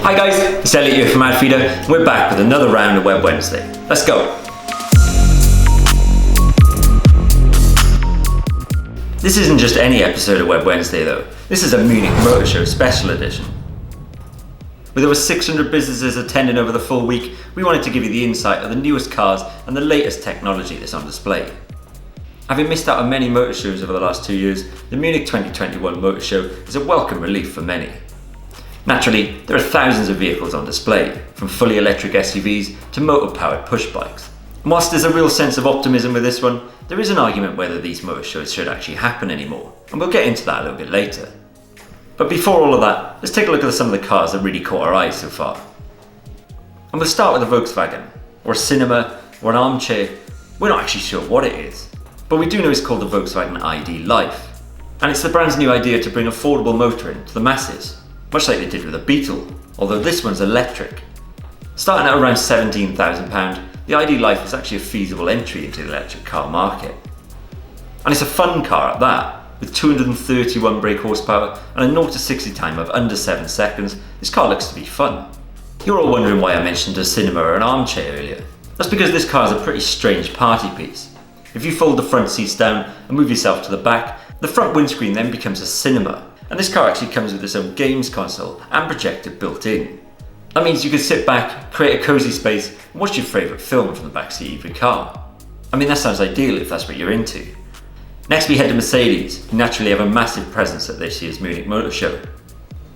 Hi guys, it's Elliot here from AdFeeder, and we're back with another round of Web Wednesday. Let's go! This isn't just any episode of Web Wednesday though, this is a Munich Motor Show special edition. With over 600 businesses attending over the full week, we wanted to give you the insight of the newest cars and the latest technology that's on display. Having missed out on many motor shows over the last 2 years, the Munich 2021 Motor Show is a welcome relief for many. Naturally, there are thousands of vehicles on display, from fully electric SUVs to motor-powered push bikes. And whilst there's a real sense of optimism with this one, there is an argument whether these motor shows should actually happen anymore, and we'll get into that a little bit later. But before all of that, let's take a look at some of the cars that really caught our eyes so far. And we'll start with a Volkswagen, or a cinema, or an armchair. We're not actually sure what it is, but we do know it's called the Volkswagen ID Life, and it's the brand's new idea to bring affordable motoring to the masses. Much like they did with the Beetle, although this one's electric. Starting at around £17,000, the ID Life is actually a feasible entry into the electric car market. And it's a fun car at that, with 231 brake horsepower and a 0 to 60 time of under 7 seconds. This car looks to be fun. You're all wondering why I mentioned a cinema or an armchair earlier. That's because this car is a pretty strange party piece. If you fold the front seats down and move yourself to the back, the front windscreen then becomes a cinema. And this car actually comes with its own games console and projector built in. That means you can sit back, create a cozy space and watch your favourite film from the backseat of your car. I mean, that sounds ideal if that's what you're into. Next we head to Mercedes, who naturally have a massive presence at this year's Munich Motor Show.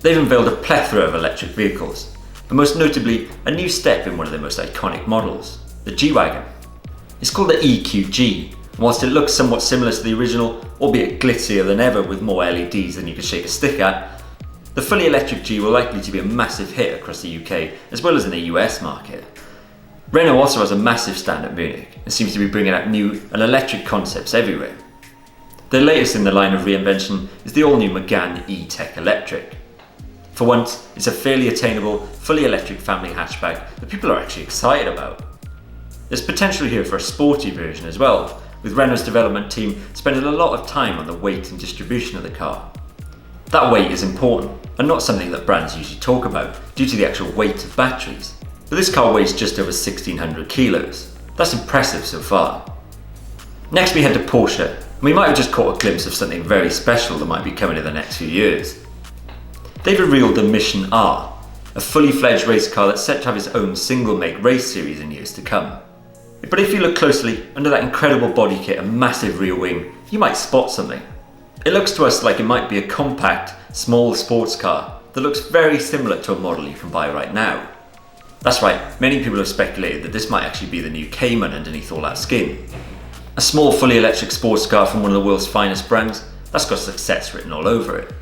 They've unveiled a plethora of electric vehicles, and most notably a new step in one of their most iconic models, the G-Wagon. It's called the EQG. Whilst it looks somewhat similar to the original, albeit glitzier than ever with more LEDs than you can shake a stick at, the fully electric G will likely to be a massive hit across the UK as well as in the US market. Renault also has a massive stand at Munich and seems to be bringing out new and electric concepts everywhere. Their latest in the line of reinvention is the all-new Megane E-Tech Electric. For once, it's a fairly attainable, fully electric family hatchback that people are actually excited about. There's potential here for a sporty version as well, with Renault's development team spending a lot of time on the weight and distribution of the car. That weight is important, and not something that brands usually talk about due to the actual weight of batteries. But this car weighs just over 1,600 kilos. That's impressive so far. Next we head to Porsche, and we might have just caught a glimpse of something very special that might be coming in the next few years. They've revealed the Mission R, a fully fledged race car that's set to have its own single-make race series in years to come. But if you look closely, under that incredible body kit and massive rear wing, you might spot something. It looks to us like it might be a compact, small sports car that looks very similar to a model you can buy right now. That's right, many people have speculated that this might actually be the new Cayman underneath all that skin. A small fully electric sports car from one of the world's finest brands, that's got success written all over it.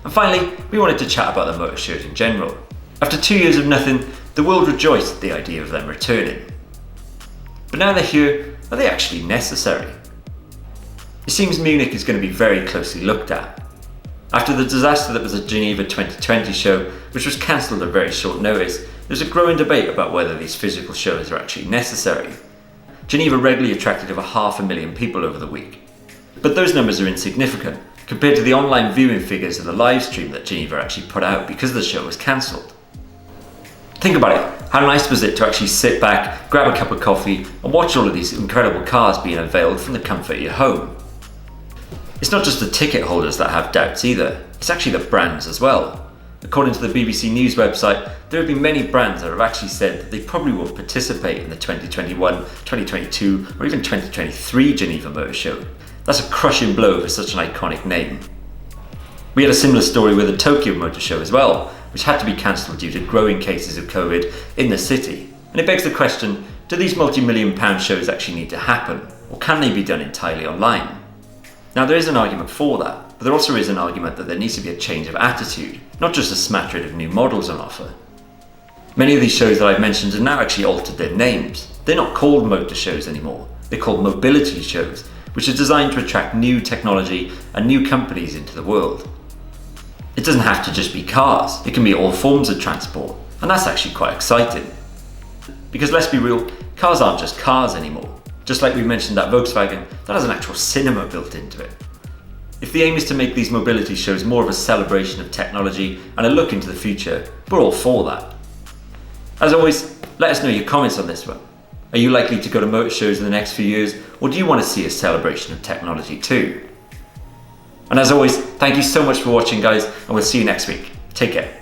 And finally, we wanted to chat about the motor shows in general. After 2 years of nothing, the world rejoiced at the idea of them returning. But now they're here, are they actually necessary? It seems Munich is going to be very closely looked at. After the disaster that was the Geneva 2020 show, which was cancelled at very short notice, there's a growing debate about whether these physical shows are actually necessary. Geneva regularly attracted over 500,000 people over the week. But those numbers are insignificant compared to the online viewing figures of the live stream that Geneva actually put out because the show was cancelled. Think about it, how nice was it to actually sit back, grab a cup of coffee and watch all of these incredible cars being unveiled from the comfort of your home. It's not just the ticket holders that have doubts either, it's actually the brands as well. According to the BBC News website, there have been many brands that have actually said that they probably won't participate in the 2021, 2022 or even 2023 Geneva Motor Show. That's a crushing blow for such an iconic name. We had a similar story with the Tokyo Motor Show as well, which had to be cancelled due to growing cases of COVID in the city. And it begs the question, do these multi-million-pound shows actually need to happen, or can they be done entirely online? Now there is an argument for that, but there also is an argument that there needs to be a change of attitude, not just a smattering of new models on offer. Many of these shows that I've mentioned have now actually altered their names. They're not called motor shows anymore, they're called mobility shows, which are designed to attract new technology and new companies into the world. It doesn't have to just be cars, it can be all forms of transport, and that's actually quite exciting. Because let's be real, cars aren't just cars anymore. Just like we mentioned that Volkswagen, that has an actual cinema built into it. If the aim is to make these mobility shows more of a celebration of technology and a look into the future, we're all for that. As always, let us know your comments on this one. Are you likely to go to motor shows in the next few years, or do you want to see a celebration of technology too? And as always, thank you so much for watching, guys, and we'll see you next week. Take care.